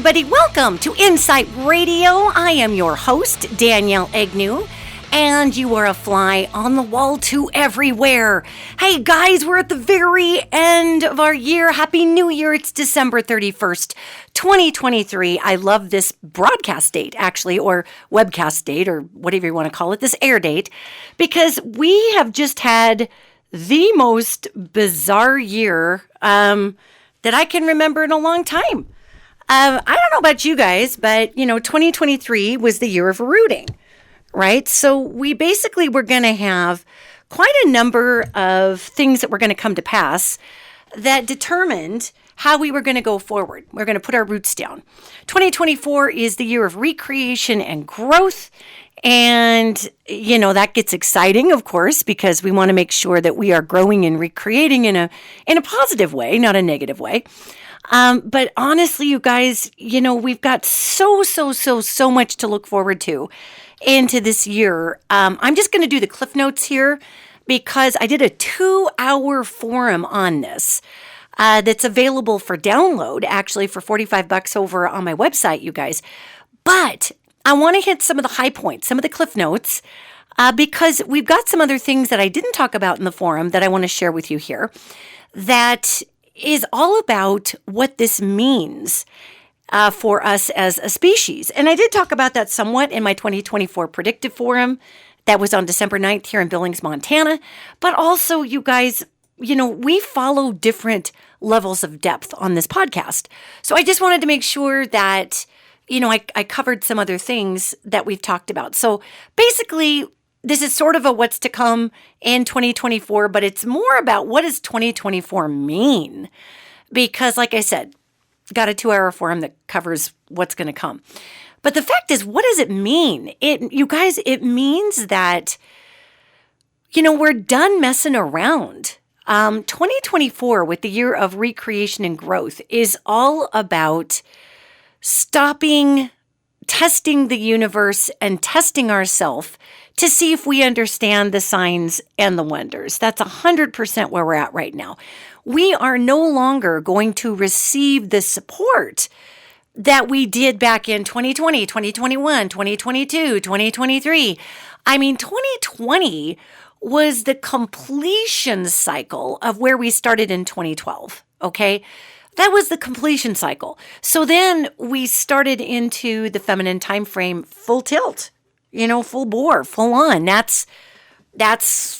everybody. Welcome to InPsight Radio. I am your host, Danielle Egnew, and you are a fly on the wall to everywhere. Hey, guys, we're at the very end of our year. Happy New Year. It's December 31st, 2023. I love this broadcast date, actually, or webcast date, or whatever you want to call it, this air date, because we have just had the most bizarre year that I can remember in a long time. I don't know about you guys, but, 2023 was the year of rooting, right? So we basically were going to have quite a number of things that were going to come to pass that determined how we were going to go forward. We're going to put our roots down. 2024 is the year of recreation and growth. And, that gets exciting, of course, because we want to make sure that we are growing and recreating in a positive way, not a negative way. But honestly, you guys, we've got so much to look forward to into this year. I'm just going to do the Cliff Notes here because I did a 2-hour forum on this that's available for download, actually, for $45 over on my website, you guys. But I want to hit some of the high points, some of the Cliff Notes, because we've got some other things that I didn't talk about in the forum that I want to share with you here that is all about what this means for us as a species. And I did talk about that somewhat in my 2024 predictive forum that was on December 9th here in Billings, Montana. But also, you guys, we follow different levels of depth on this podcast. So I just wanted to make sure that, I covered some other things that we've talked about. So basically, this is sort of a what's to come in 2024, but it's more about what does 2024 mean? Because like I said, got a 2-hour forum that covers what's going to come. But the fact is, what does it mean? You guys, it means that, we're done messing around. 2024, with the year of recreation and growth, is all about stopping testing the universe and testing ourselves to see if we understand the signs and the wonders. That's 100% where we're at right now. We are no longer going to receive the support that we did back in 2020, 2021, 2022, 2023. 2020 was the completion cycle of where we started in 2012, okay? That was the completion cycle. So then we started into the feminine time frame full tilt, full bore, full on. That's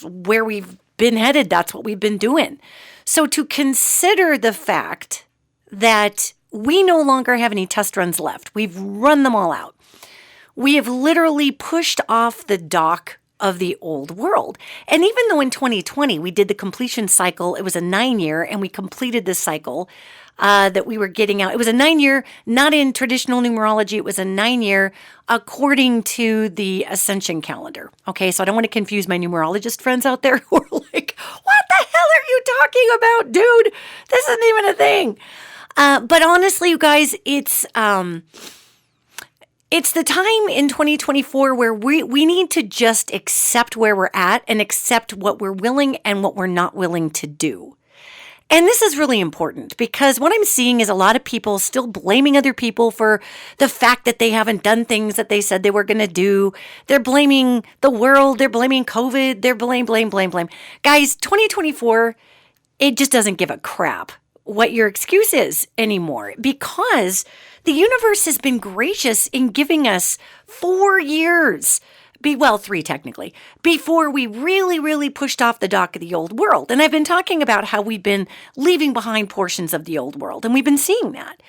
where we've been headed. That's what we've been doing. So to consider the fact that we no longer have any test runs left, we've run them all out. We have literally pushed off the dock of the old world. And even though in 2020 we did the completion cycle, it was a 9-year, and we completed this cycle that we were getting out. It was a 9-year, not in traditional numerology. It was a 9-year according to the Ascension calendar. Okay, so I don't want to confuse my numerologist friends out there who are like, what the hell are you talking about, dude? This isn't even a thing. But honestly, you guys, it's the time in 2024 where we need to just accept where we're at and accept what we're willing and what we're not willing to do. And this is really important because what I'm seeing is a lot of people still blaming other people for the fact that they haven't done things that they said they were going to do. They're blaming the world. They're blaming COVID. They're blame. Guys, 2024, it just doesn't give a crap what your excuse is anymore because the universe has been gracious in giving us 4 years, 3 technically, before we really pushed off the dock of the old world. And I've been talking about how we've been leaving behind portions of the old world, and we've been seeing that.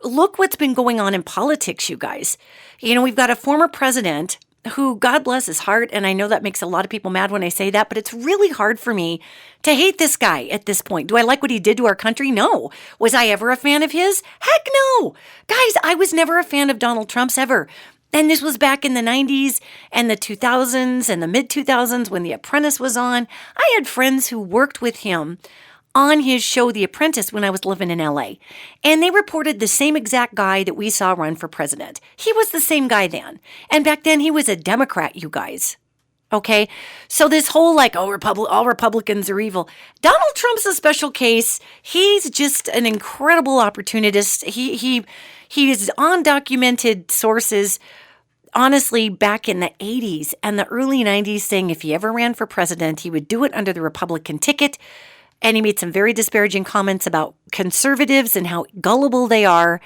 Look what's been going on in politics, you guys. We've got a former president who, God bless his heart, and I know that makes a lot of people mad when I say that, but it's really hard for me to hate this guy at this point. Do I like what he did to our country? No. Was I ever a fan of his? Heck no. Guys, I was never a fan of Donald Trump's ever. And this was back in the 90s and the 2000s and the mid-2000s when The Apprentice was on. I had friends who worked with him on his show, The Apprentice, when I was living in LA. And they reported the same exact guy that we saw run for president. He was the same guy then. And back then he was a Democrat, you guys. Okay. So this whole like, oh, all Republicans are evil. Donald Trump's a special case. He's just an incredible opportunist. He is on documented sources, honestly, back in the 80s and the early 90s, saying if he ever ran for president, he would do it under the Republican ticket. And he made some very disparaging comments about conservatives and how gullible they are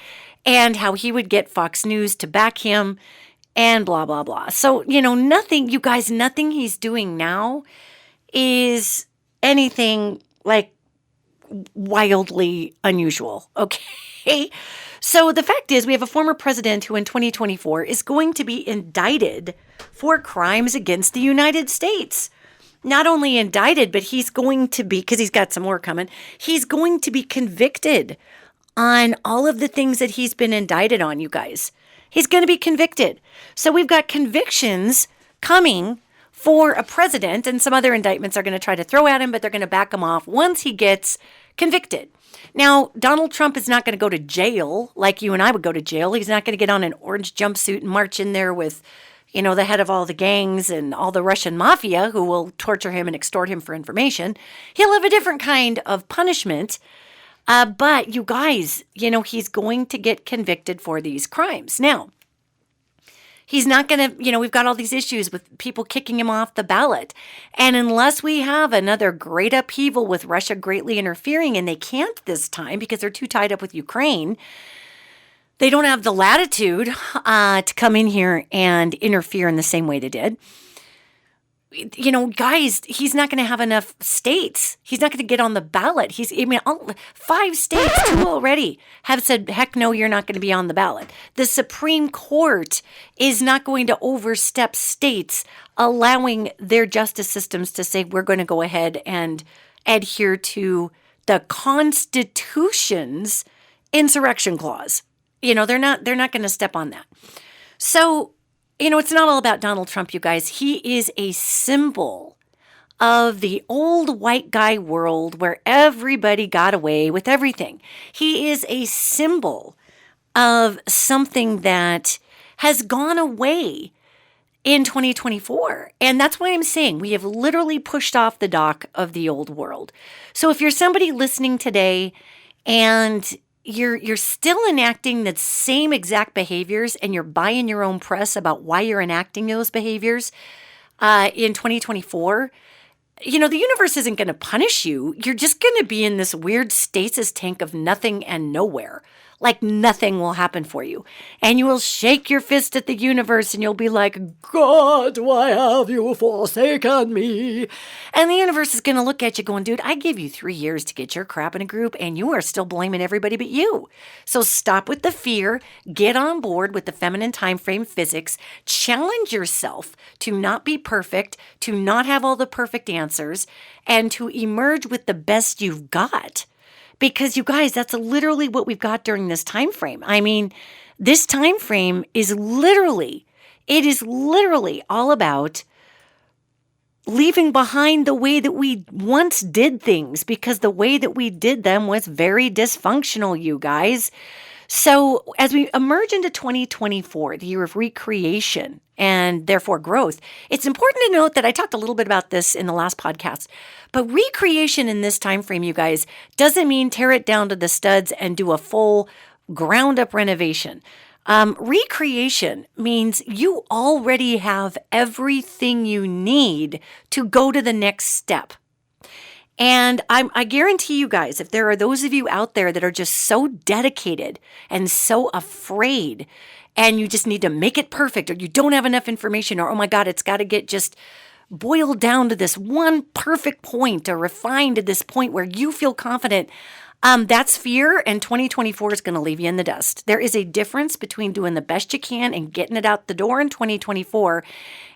and how he would get Fox News to back him and blah, blah, blah. So, nothing he's doing now is anything like wildly unusual. Okay. So the fact is, we have a former president who in 2024 is going to be indicted for crimes against the United States. Not only indicted, but he's going to be, because he's got some more coming, he's going to be convicted on all of the things that he's been indicted on, you guys. He's going to be convicted. So we've got convictions coming for a president, and some other indictments are going to try to throw at him, but they're going to back him off once he gets convicted. Now, Donald Trump is not going to go to jail like you and I would go to jail. He's not going to get on an orange jumpsuit and march in there with the head of all the gangs and all the Russian mafia who will torture him and extort him for information. He'll have a different kind of punishment. But you guys, he's going to get convicted for these crimes. Now, he's not going to, we've got all these issues with people kicking him off the ballot. And unless we have another great upheaval with Russia greatly interfering, and they can't this time because they're too tied up with Ukraine, they don't have the latitude to come in here and interfere in the same way they did. Guys, he's not going to have enough states. He's not going to get on the ballot. 5 states, 2 already, have said, heck no, you're not going to be on the ballot. The Supreme Court is not going to overstep states allowing their justice systems to say, we're going to go ahead and adhere to the Constitution's insurrection clause. They're not going to step on that. So, it's not all about Donald Trump, you guys. He is a symbol of the old white guy world where everybody got away with everything. He is a symbol of something that has gone away in 2024. And that's why I'm saying we have literally pushed off the dock of the old world. So if you're somebody listening today and you're still enacting the same exact behaviors and you're buying your own press about why you're enacting those behaviors in 2024, the universe isn't going to punish you. You're just going to be in this weird stasis tank of nothing and nowhere. Like nothing will happen for you. And you will shake your fist at the universe and you'll be like, God, why have you forsaken me? And the universe is going to look at you going, dude, I gave you 3 years to get your crap in a group and you are still blaming everybody but you. So stop with the fear, get on board with the feminine time frame physics, challenge yourself to not be perfect, to not have all the perfect answers, and to emerge with the best you've got. Because you guys, that's literally what we've got during this time frame. This time frame is literally all about leaving behind the way that we once did things, because the way that we did them was very dysfunctional, you guys. So as we emerge into 2024, the year of recreation and therefore growth, it's important to note that I talked a little bit about this in the last podcast, but recreation in this time frame, you guys, doesn't mean tear it down to the studs and do a full ground up renovation. Recreation means you already have everything you need to go to the next step. And I guarantee you guys, if there are those of you out there that are just so dedicated and so afraid, and you just need to make it perfect, or you don't have enough information, or, oh my God, it's got to get just boiled down to this one perfect point, or refined to this point where you feel confident, that's fear, and 2024 is going to leave you in the dust. There is a difference between doing the best you can and getting it out the door in 2024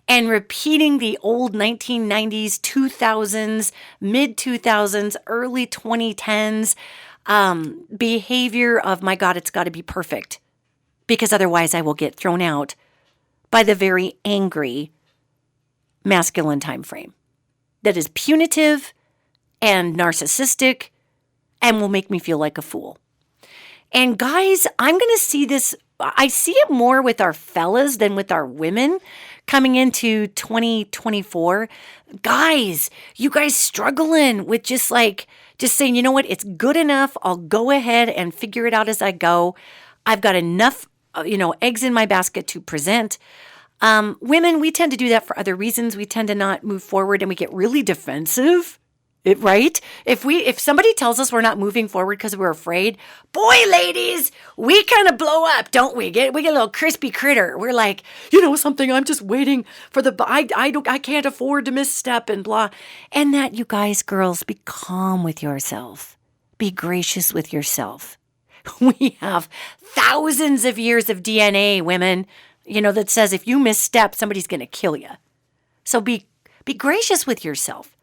and repeating the old 1990s, 2000s, mid-2000s, early 2010s behavior of, my God, it's got to be perfect, because otherwise I will get thrown out by the very angry masculine time frame that is punitive and narcissistic and will make me feel like a fool. And guys, I'm going to see this, I see it more with our fellas than with our women, coming into 2024. Guys, you guys struggling with just saying, you know what, it's good enough. I'll go ahead and figure it out as I go. I've got enough, eggs in my basket to present. Women, we tend to do that for other reasons. We tend to not move forward and we get really defensive. Right? If somebody tells us we're not moving forward because we're afraid, boy, ladies, we kind of blow up, don't we? We get a little crispy critter. We're like, something, I'm just waiting for I can't afford to misstep and blah. And that, you guys, girls, be calm with yourself. Be gracious with yourself. We have thousands of years of DNA, women, that says if you misstep, somebody's going to kill you. So be gracious with yourself.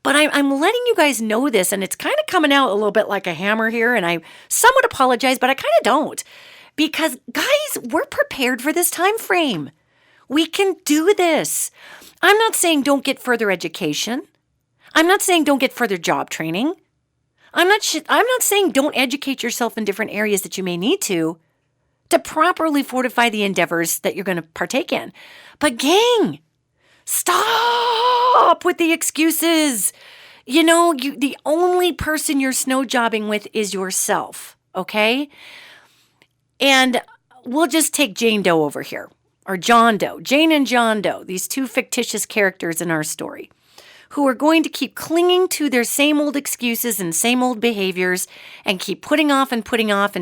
But I'm letting you guys know this, and it's kind of coming out a little bit like a hammer here, and I somewhat apologize, but I kind of don't. Because, guys, we're prepared for this time frame. We can do this. I'm not saying don't get further education. I'm not saying don't get further job training. I'm not saying don't educate yourself in different areas that you may need to properly fortify the endeavors that you're going to partake in. But, gang, stop with the excuses. The only person you're snow jobbing with is yourself, okay? And we'll just take Jane Doe over here, or John Doe, Jane and John Doe, these two fictitious characters in our story, who are going to keep clinging to their same old excuses and same old behaviors and keep putting off, and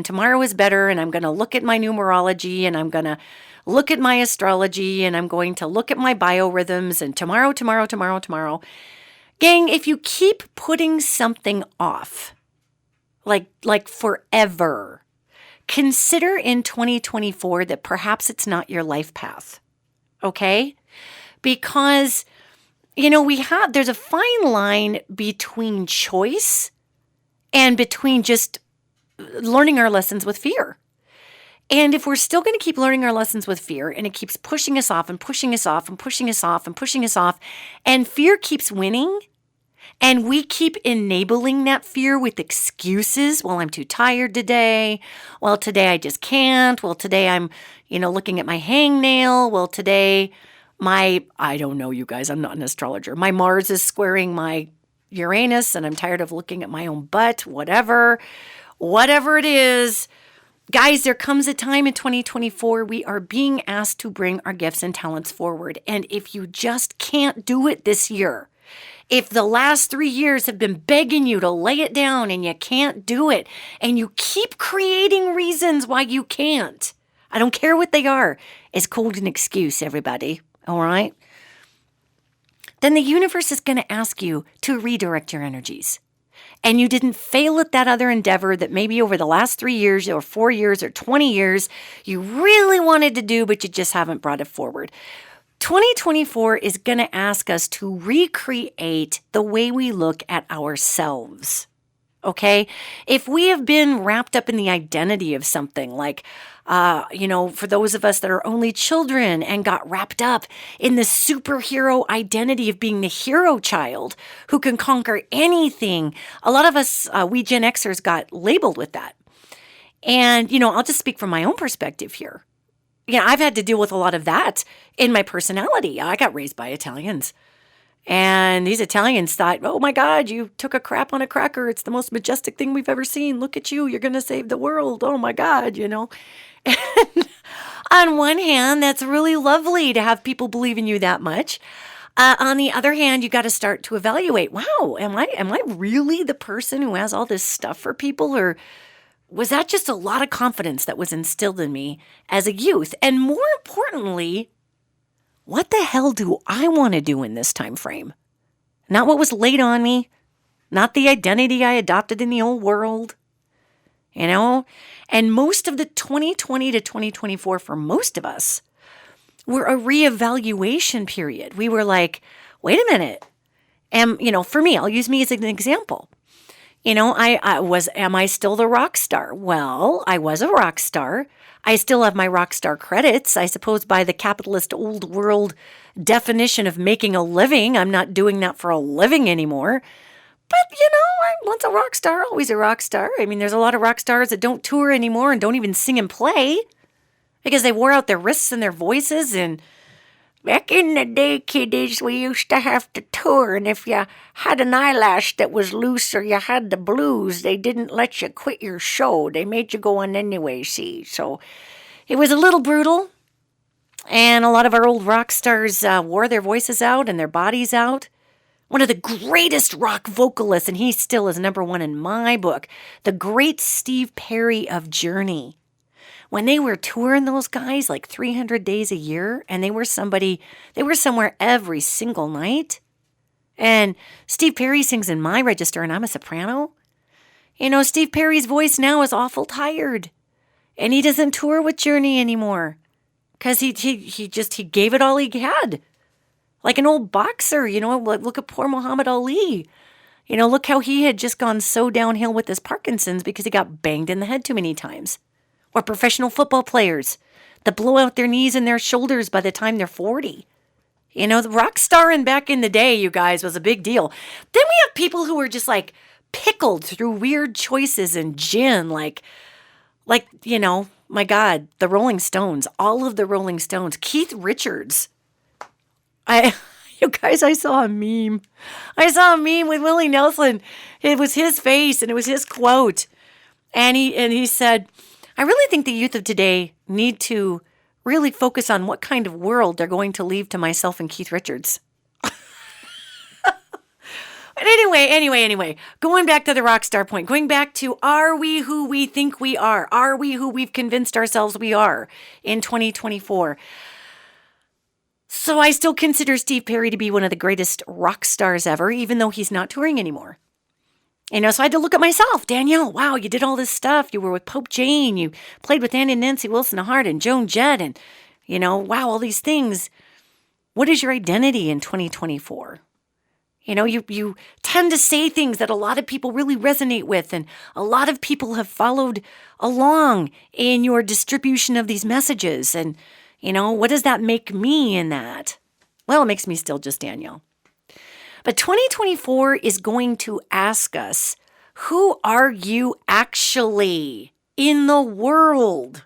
tomorrow is better, and I'm going to look at my numerology, and I'm going to look at my astrology, and I'm going to look at my biorhythms, and tomorrow. Gang, if you keep putting something off, like forever, consider in 2024 that perhaps it's not your life path, okay? Because, there's a fine line between choice and between just learning our lessons with fear. And if we're still going to keep learning our lessons with fear, and it keeps pushing us off and pushing us off and pushing us off and pushing us off, and fear keeps winning, and we keep enabling that fear with excuses. Well, I'm too tired today. Well, today I just can't. Well, today I'm, looking at my hangnail. Well, today I don't know, you guys, I'm not an astrologer. My Mars is squaring my Uranus, and I'm tired of looking at my own butt, whatever it is. Guys, there comes a time in 2024 we are being asked to bring our gifts and talents forward. And if you just can't do it this year, if the last 3 years have been begging you to lay it down and you can't do it, and you keep creating reasons why you can't, I don't care what they are, it's called an excuse, everybody, all right? Then the universe is going to ask you to redirect your energies. And you didn't fail at that other endeavor that maybe over the last 3 years or 4 years or 20 years you really wanted to do, but you just haven't brought it forward. 2024 is going to ask us to recreate the way we look at ourselves. Okay? If we have been wrapped up in the identity of something like, for those of us that are only children and got wrapped up in the superhero identity of being the hero child who can conquer anything, a lot of us, we Gen Xers got labeled with that. And, I'll just speak from my own perspective here. I've had to deal with a lot of that in my personality. I got raised by Italians. And these Italians thought, oh my God, you took a crap on a cracker. It's the most majestic thing we've ever seen. Look at you. You're going to save the world. Oh my God, And on one hand, that's really lovely to have people believe in you that much. On the other hand, you got to start to evaluate, wow, am I really the person who has all this stuff for people? Or was that just a lot of confidence that was instilled in me as a youth? And more importantly, what the hell do I want to do in this time frame? Not what was laid on me, not the identity I adopted in the old world, And most of the 2020 to 2024 for most of us were a reevaluation period. We were like, wait a minute. For me, I'll use me as an example. Am I still the rock star? Well, I was a rock star. I still have my rock star credits. I suppose by the capitalist old world definition of making a living, I'm not doing that for a living anymore. But, I'm once a rock star, always a rock star. I mean, there's a lot of rock stars that don't tour anymore and don't even sing and play because they wore out their wrists and their voices. And Back in the day, kiddies, we used to have to tour, and if you had an eyelash that was loose or you had the blues, they didn't let you quit your show. They made you go on anyway, see? So it was a little brutal, and a lot of our old rock stars wore their voices out and their bodies out. One of the greatest rock vocalists, and he still is number one in my book, the great Steve Perry of Journey. When they were touring, those guys, like 300 days a year, and they were somewhere every single night. And Steve Perry sings in my register, and I'm a soprano. You know, Steve Perry's voice now is awful tired. And he doesn't tour with Journey anymore. Because he gave it all he had. Like an old boxer, you know, look at poor Muhammad Ali. You know, look how he had just gone so downhill with his Parkinson's because he got banged in the head too many times. Or professional football players that blow out their knees and their shoulders by the time they're 40. You know, the rock starring back in the day, you guys, was a big deal. Then we have people who were just like pickled through weird choices in gin, like, you know, my God, the Rolling Stones, all of the Rolling Stones, Keith Richards. You guys, I saw a meme. With Willie Nelson. It was his face and it was his quote. And he said, I really think the youth of today need to really focus on what kind of world they're going to leave to myself and Keith Richards. But anyway, going back to the rock star point, going back to, are we who we think we are? Are we who we've convinced ourselves we are in 2024? So I still consider Steve Perry to be one of the greatest rock stars ever, even though he's not touring anymore. You know, so I had to look at myself. Danielle, wow, you did all this stuff. You were with Pope Jane. You played with Annie and Nancy Wilson Hart and Joan Jett. And, you know, wow, all these things. What is your identity in 2024? You know, you tend to say things that a lot of people really resonate with. And a lot of people have followed along in your distribution of these messages. And, you know, what does that make me in that? Well, it makes me still just Danielle. But 2024 is going to ask us, who are you actually in the world?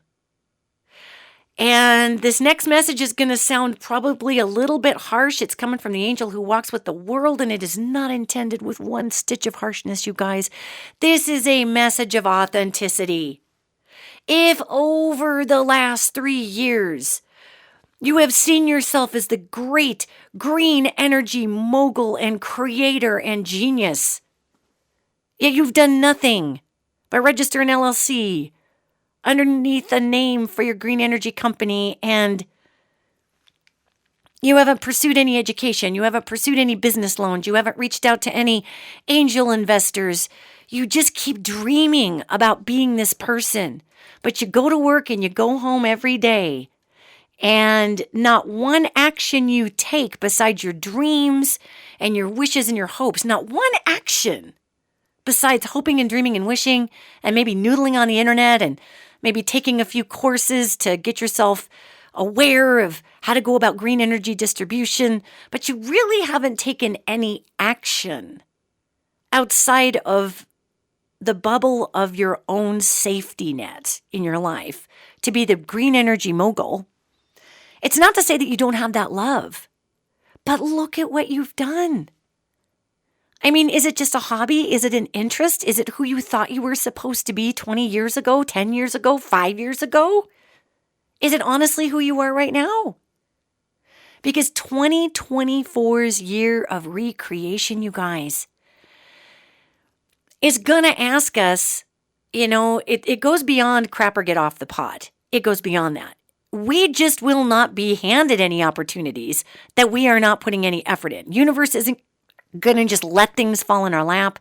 And this next message is going to sound probably a little bit harsh. It's coming from the angel who walks with the world, and it is not intended with one stitch of harshness, you guys. This is a message of authenticity. If over the last 3 years, you have seen yourself as the great green energy mogul and creator and genius, yet you've done nothing but register an LLC underneath a name for your green energy company, and you haven't pursued any education, you haven't pursued any business loans, you haven't reached out to any angel investors. You just keep dreaming about being this person, but you go to work and you go home every day. And not one action you take besides your dreams and your wishes and your hopes, not one action besides hoping and dreaming and wishing and maybe noodling on the internet and maybe taking a few courses to get yourself aware of how to go about green energy distribution, but you really haven't taken any action outside of the bubble of your own safety net in your life to be the green energy mogul. It's not to say that you don't have that love, but look at what you've done. I mean, is it just a hobby? Is it an interest? Is it who you thought you were supposed to be 20 years ago, 10 years ago, 5 years ago? Is it honestly who you are right now? Because 2024's year of recreation, you guys, is going to ask us, you know, it goes beyond crap or get off the pot. It goes beyond that. We just will not be handed any opportunities that we are not putting any effort in. Universe isn't going to just let things fall in our lap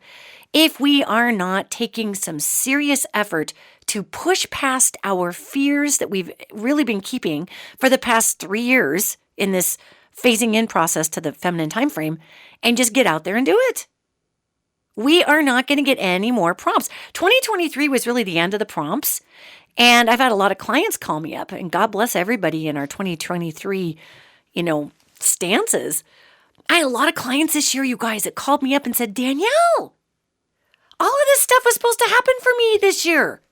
if we are not taking some serious effort to push past our fears that we've really been keeping for the past 3 years in this phasing in process to the feminine time frame and just get out there and do it. We are not going to get any more prompts. 2023 was really the end of the prompts. And I've had a lot of clients call me up, and God bless everybody in our 2023, stances. I had a lot of clients this year, you guys, that called me up and said, Danielle, all of this stuff was supposed to happen for me this year.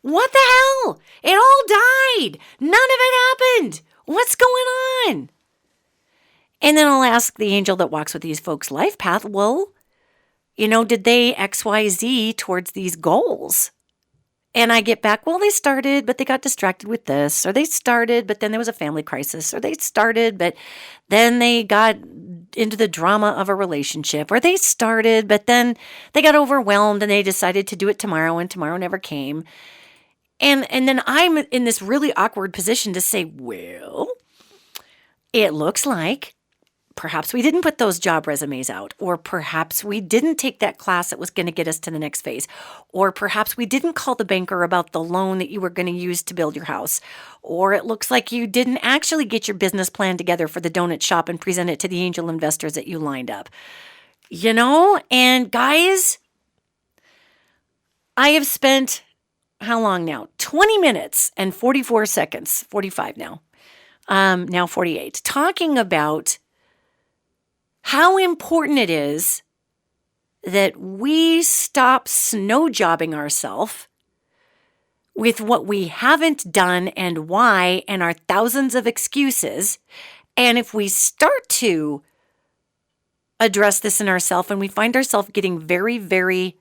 What the hell? It all died. None of it happened. What's going on? And then I'll ask the angel that walks with these folks' life path, well, did they XYZ towards these goals? And I get back, well, they started, but they got distracted with this, or they started, but then there was a family crisis, or they started, but then they got into the drama of a relationship, or they started, but then they got overwhelmed and they decided to do it tomorrow, and tomorrow never came. And then I'm in this really awkward position to say, well, it looks like perhaps we didn't put those job resumes out, or perhaps we didn't take that class that was going to get us to the next phase, or perhaps we didn't call the banker about the loan that you were going to use to build your house, or it looks like you didn't actually get your business plan together for the donut shop and present it to the angel investors that you lined up. And guys, I have spent, how long now? 20 minutes and 44 seconds, 45 now, now 48, talking about how important it is that we stop snow jobbing ourselves with what we haven't done and why and our thousands of excuses. And if we start to address this in ourselves and we find ourselves getting very, very,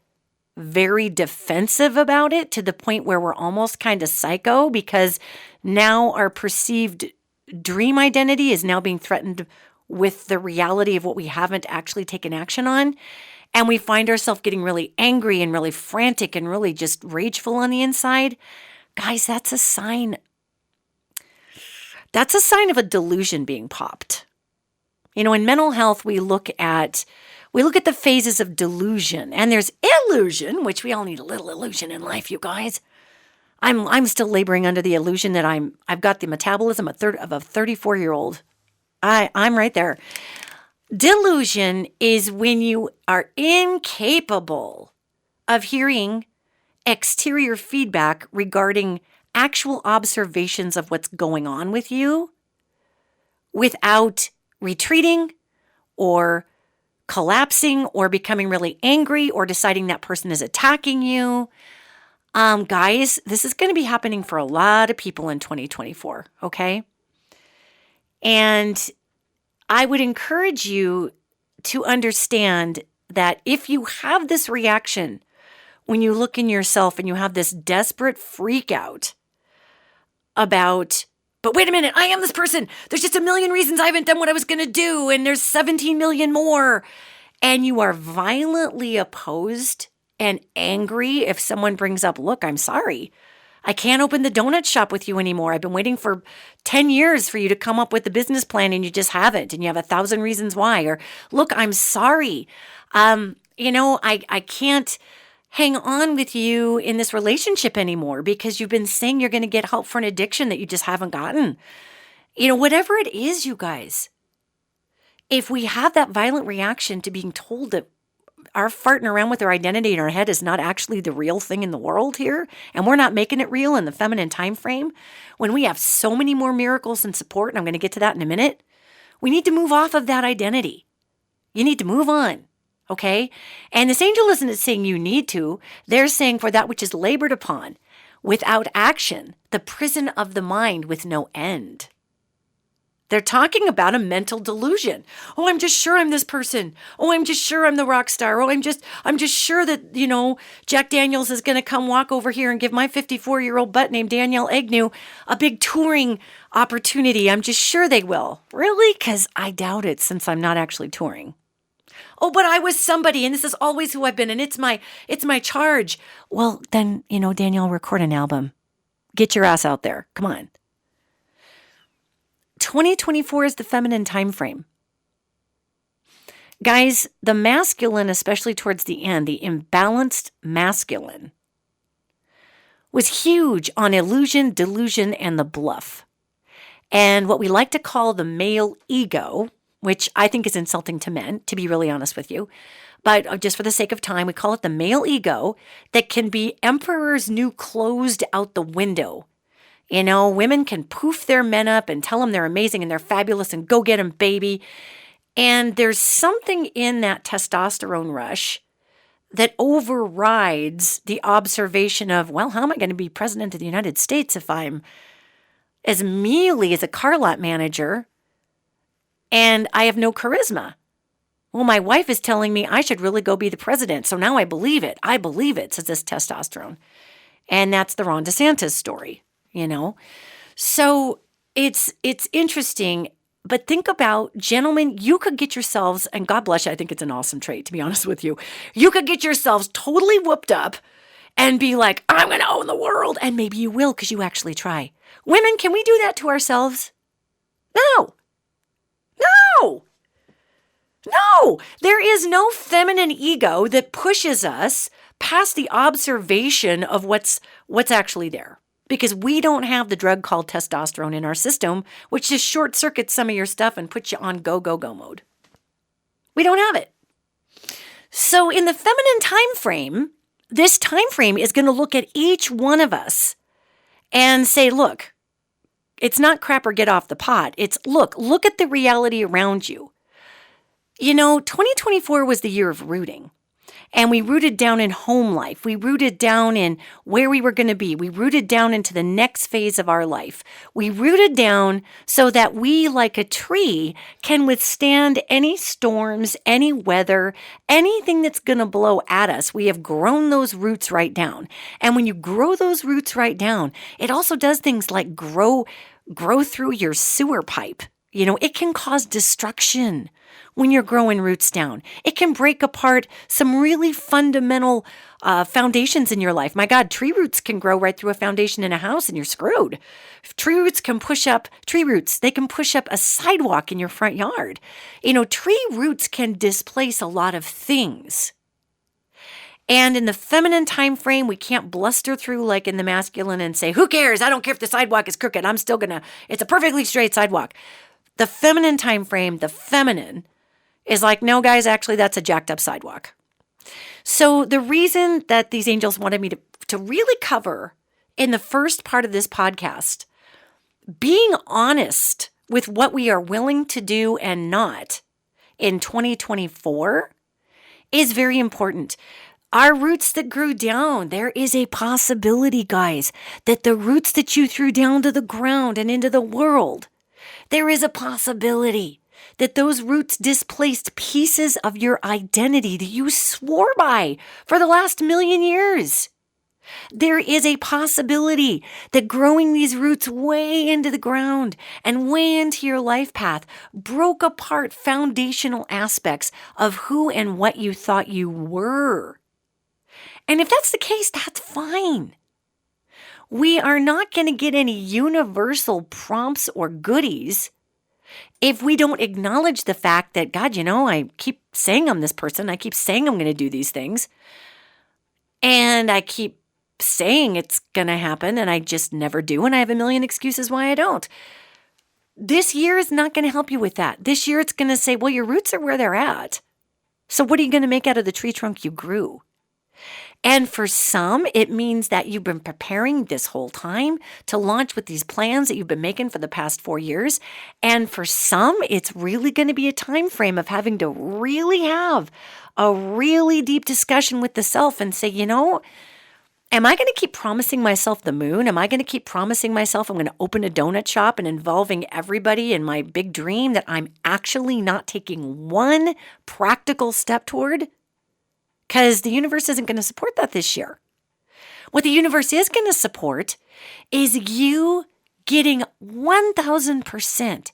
very defensive about it to the point where we're almost kind of psycho because now our perceived dream identity is now being threatened with the reality of what we haven't actually taken action on. And we find ourselves getting really angry and really frantic and really just rageful on the inside. Guys, that's a sign. That's a sign of a delusion being popped. In mental health, we look at the phases of delusion, and there's illusion, which we all need a little illusion in life, you guys. I'm still laboring under the illusion that I've got the metabolism of a 34-year-old. I'm right there. Delusion is when you are incapable of hearing exterior feedback regarding actual observations of what's going on with you without retreating or collapsing or becoming really angry or deciding that person is attacking you. Guys, this is going to be happening for a lot of people in 2024, okay? And I would encourage you to understand that if you have this reaction when you look in yourself and you have this desperate freak out about, but wait a minute, I am this person. There's just a million reasons I haven't done what I was going to do, and there's 17 million more. And you are violently opposed and angry if someone brings up, look, I'm sorry. I can't open the donut shop with you anymore. I've been waiting for 10 years for you to come up with the business plan and you just haven't. And you have 1,000 reasons why. Or, look, I'm sorry. I can't hang on with you in this relationship anymore because you've been saying you're going to get help for an addiction that you just haven't gotten. Whatever it is, you guys, if we have that violent reaction to being told that our farting around with our identity in our head is not actually the real thing in the world here, and we're not making it real in the feminine time frame, when we have so many more miracles and support, and I'm going to get to that in a minute, we need to move off of that identity. You need to move on, okay? And this angel isn't saying you need to. They're saying for that which is labored upon, without action, the prison of the mind with no end. They're talking about a mental delusion. Oh, I'm just sure I'm this person. Oh, I'm just sure I'm the rock star. Oh, I'm just sure that, Jack Daniels is going to come walk over here and give my 54-year-old butt named Danielle Egnew a big touring opportunity. I'm just sure they will. Really? Because I doubt it since I'm not actually touring. Oh, but I was somebody and this is always who I've been and it's my charge. Well, then, Danielle, record an album. Get your ass out there. Come on. 2024 is the feminine time frame. Guys, the masculine, especially towards the end, the imbalanced masculine, was huge on illusion, delusion, and the bluff. And what we like to call the male ego, which I think is insulting to men, to be really honest with you, but just for the sake of time, we call it the male ego that can be emperor's new closed out the window. Women can poof their men up and tell them they're amazing and they're fabulous and go get them, baby. And there's something in that testosterone rush that overrides the observation of, well, how am I going to be president of the United States if I'm as mealy as a car lot manager and I have no charisma. Well, my wife is telling me I should really go be the president. So now I believe it. I believe it, says this testosterone. And that's the Ron DeSantis story, So it's interesting. But think about, gentlemen, you could get yourselves, and God bless you, I think it's an awesome trait, to be honest with you. You could get yourselves totally whooped up and be like, I'm going to own the world. And maybe you will because you actually try. Women, can we do that to ourselves? No. No, there is no feminine ego that pushes us past the observation of what's actually there. Because we don't have the drug called testosterone in our system, which just short circuits some of your stuff and puts you on go mode. We don't have it. So in the feminine time frame, this time frame is going to look at each one of us and say, look, it's not crap or get off the pot. It's look at the reality around you. 2024 was the year of rooting. And we rooted down in home life. We rooted down in where we were going to be. We rooted down into the next phase of our life. We rooted down so that we, like a tree, can withstand any storms, any weather, anything that's going to blow at us. We have grown those roots right down. And when you grow those roots right down, it also does things like grow through your sewer pipe. It can cause destruction when you're growing roots down. It can break apart some really fundamental foundations in your life. My God, tree roots can grow right through a foundation in a house and you're screwed. Tree roots can push up a sidewalk in your front yard. Tree roots can displace a lot of things. And in the feminine time frame, we can't bluster through like in the masculine and say, who cares? I don't care if the sidewalk is crooked. It's a perfectly straight sidewalk. The feminine time frame, the feminine, is like, no, guys, actually, that's a jacked up sidewalk. So the reason that these angels wanted me to really cover in the first part of this podcast, being honest with what we are willing to do and not in 2024 is very important. Our roots that grew down, there is a possibility, guys, that the roots that you threw down to the ground and into the world, there is a possibility that those roots displaced pieces of your identity that you swore by for the last 1,000,000 years. There is a possibility that growing these roots way into the ground and way into your life path broke apart foundational aspects of who and what you thought you were. And if that's the case, that's fine. We are not going to get any universal prompts or goodies if we don't acknowledge the fact that, God, I keep saying I'm this person. I keep saying I'm going to do these things. And I keep saying it's going to happen and I just never do. And I have 1,000,000 excuses why I don't. This year is not going to help you with that. This year it's going to say, well, your roots are where they're at. So what are you going to make out of the tree trunk you grew? And for some, it means that you've been preparing this whole time to launch with these plans that you've been making for the past 4 years. And for some, it's really going to be a time frame of having to really have a really deep discussion with the self and say, am I going to keep promising myself the moon? Am I going to keep promising myself I'm going to open a donut shop and involving everybody in my big dream that I'm actually not taking one practical step toward? Because the universe isn't going to support that this year. What the universe is going to support is you getting 1,000%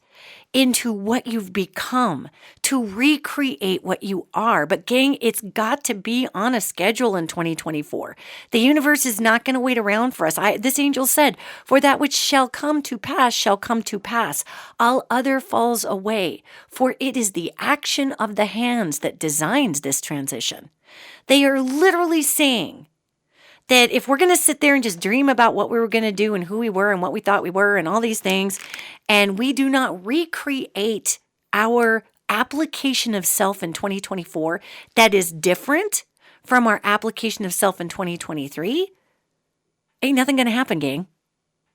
into what you've become to recreate what you are. But gang, it's got to be on a schedule in 2024. The universe is not going to wait around for us. This angel said, for that which shall come to pass shall come to pass. All other falls away. For it is the action of the hands that designs this transition. They are literally saying that if we're going to sit there and just dream about what we were going to do and who we were and what we thought we were and all these things, and we do not recreate our application of self in 2024 that is different from our application of self in 2023, ain't nothing going to happen, gang.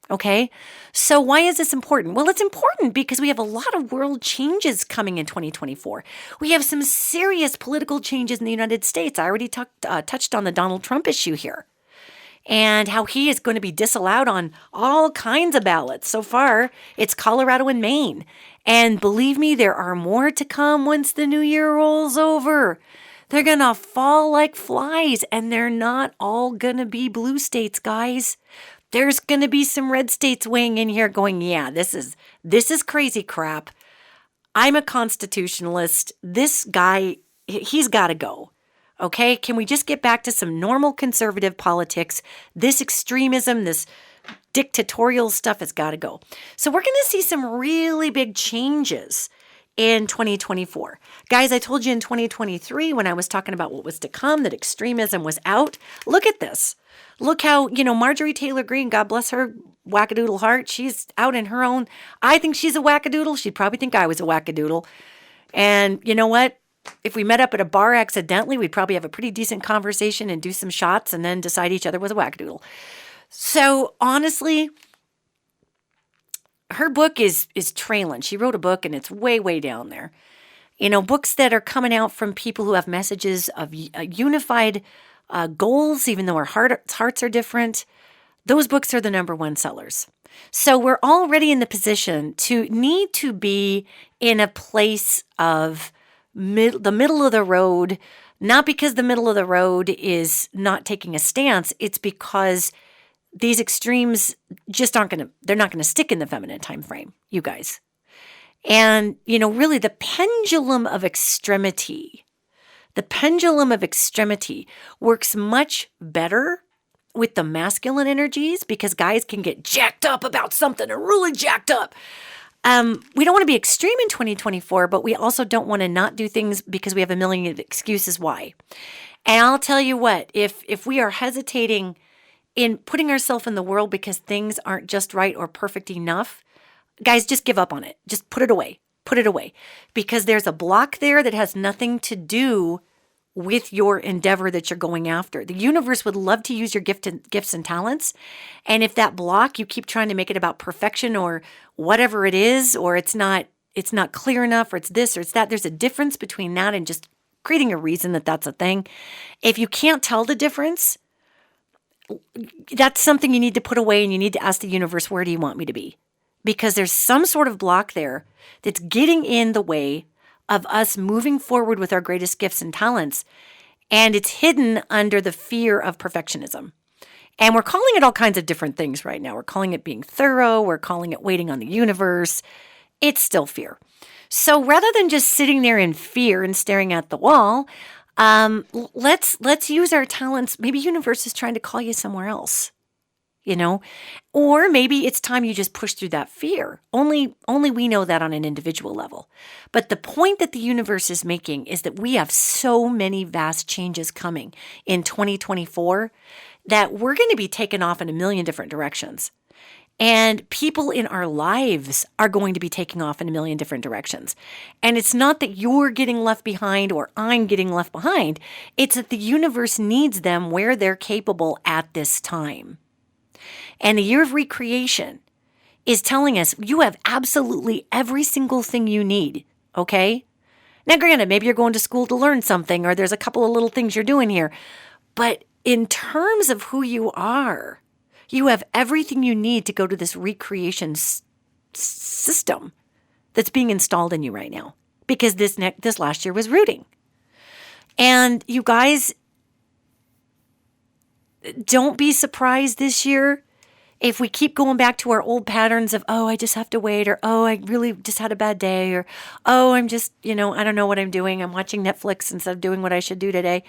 Okay? So why is this important? Well, it's important because we have a lot of world changes coming in 2024. We have some serious political changes in the United States. I already touched on the Donald Trump issue here. and how he is going to be disallowed on all kinds of ballots. So far, it's Colorado and Maine. And believe me, there are more to come once the new year rolls over. They're going to fall like flies, and they're not all going to be blue states, guys. There's going to be some red states weighing in here going, yeah, this is crazy crap. I'm a constitutionalist. This guy, he's got to go. Okay? Can we just get back to some normal conservative politics? This extremism, this dictatorial stuff has got to go. So we're going to see some really big changes in 2024. Guys, I told you in 2023 when I was talking about what was to come, that extremism was out. Look at this. Look how, Marjorie Taylor Greene, God bless her wackadoodle heart, she's out in her own. I think she's a wackadoodle. She'd probably think I was a wackadoodle. And you know what? If we met up at a bar accidentally, we'd probably have a pretty decent conversation and do some shots and then decide each other was a wackadoodle. So honestly, her book is trailing. She wrote a book and it's way, way down there. Books that are coming out from people who have messages of unified goals, even though our hearts are different. Those books are the number one sellers. So we're already in the position to need to be in a place of the middle of the road, not because the middle of the road is not taking a stance. It's because these extremes just they're not going to stick in the feminine time frame, you guys. And, really the pendulum of extremity works much better with the masculine energies because guys can get jacked up about something and really jacked up. We don't want to be extreme in 2024, but we also don't want to not do things because we have a million excuses why. And I'll tell you what, if we are hesitating in putting ourselves in the world because things aren't just right or perfect enough, guys, just give up on it. Just put it away. Put it away. Because there's a block there that has nothing to do with your endeavor that you're going after. The universe would love to use your gifts and talents. And if that block, you keep trying to make it about perfection or whatever it is, or it's not clear enough, or it's this or it's that, there's a difference between that and just creating a reason that that's a thing. If you can't tell the difference, that's something you need to put away and you need to ask the universe, where do you want me to be? Because there's some sort of block there that's getting in the way of us moving forward with our greatest gifts and talents. And it's hidden under the fear of perfectionism. And we're calling it all kinds of different things right now. We're calling it being thorough. We're calling it waiting on the universe. It's still fear. So rather than just sitting there in fear and staring at the wall, let's use our talents. Maybe universe is trying to call you somewhere else, or maybe it's time you just push through that fear. Only we know that on an individual level. But the point that the universe is making is that we have so many vast changes coming in 2024 that we're going to be taken off in a million different directions. And people in our lives are going to be taking off in a million different directions. And it's not that you're getting left behind or I'm getting left behind. It's that the universe needs them where they're capable at this time. And the year of recreation is telling us you have absolutely every single thing you need, okay? Now, granted, maybe you're going to school to learn something or there's a couple of little things you're doing here. But in terms of who you are, you have everything you need to go to this recreation system that's being installed in you right now because this last year was rooting. And you guys, don't be surprised this year if we keep going back to our old patterns of, oh, I just have to wait, or, oh, I really just had a bad day, or, oh, I'm just, I don't know what I'm doing. I'm watching Netflix instead of doing what I should do today.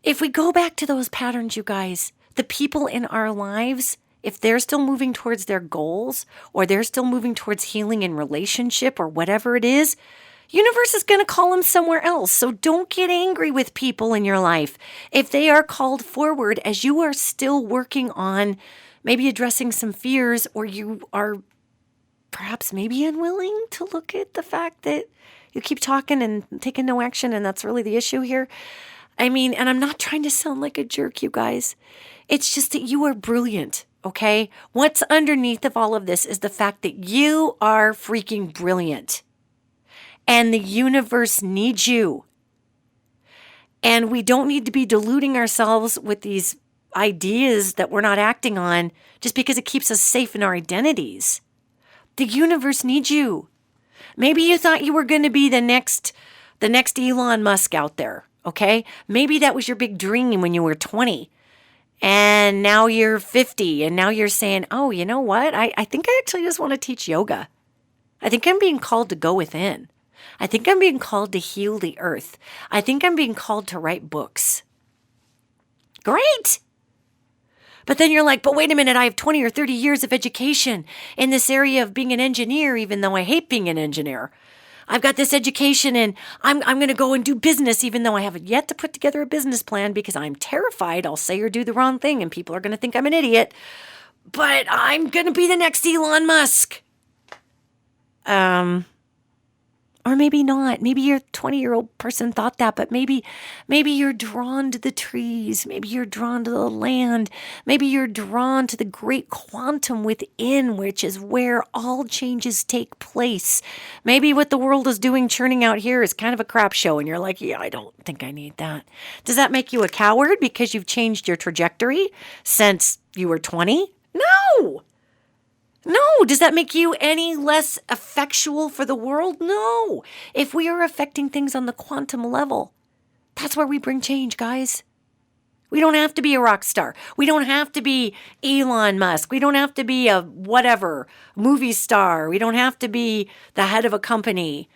If we go back to those patterns, you guys, the people in our lives, if they're still moving towards their goals or they're still moving towards healing in relationship or whatever it is, universe is going to call them somewhere else. So don't get angry with people in your life if they are called forward as you are still working on maybe addressing some fears, or you are perhaps maybe unwilling to look at the fact that you keep talking and taking no action, and that's really the issue here. I mean, and I'm not trying to sound like a jerk, you guys. It's just that you are brilliant, okay? What's underneath of all of this is the fact that you are freaking brilliant. And the universe needs you. And we don't need to be deluding ourselves with these ideas that we're not acting on just because it keeps us safe in our identities. The universe needs you. Maybe you thought you were going to be the next Elon Musk out there, okay? Maybe that was your big dream when you were 20. And now you're 50, and now you're saying, oh, you know what? I think I actually just want to teach yoga. I think I'm being called to go within. I think I'm being called to heal the earth. I think I'm being called to write books. Great. But then you're like, but wait a minute, I have 20 or 30 years of education in this area of being an engineer, even though I hate being an engineer. I've got this education and I'm going to go and do business, even though I haven't yet to put together a business plan because I'm terrified I'll say or do the wrong thing and people are going to think I'm an idiot. But I'm going to be the next Elon Musk. Or maybe not. Maybe your 20-year-old person thought that, but maybe you're drawn to the trees. Maybe you're drawn to the land. Maybe you're drawn to the great quantum within, which is where all changes take place. Maybe what the world is doing, churning out here, is kind of a crap show, and you're like, yeah, I don't think I need that. Does that make you a coward because you've changed your trajectory since you were 20? No! No. Does that make you any less effectual for the world? No. If we are affecting things on the quantum level, that's where we bring change, guys. We don't have to be a rock star. We don't have to be Elon Musk. We don't have to be a whatever movie star. We don't have to be the head of a company.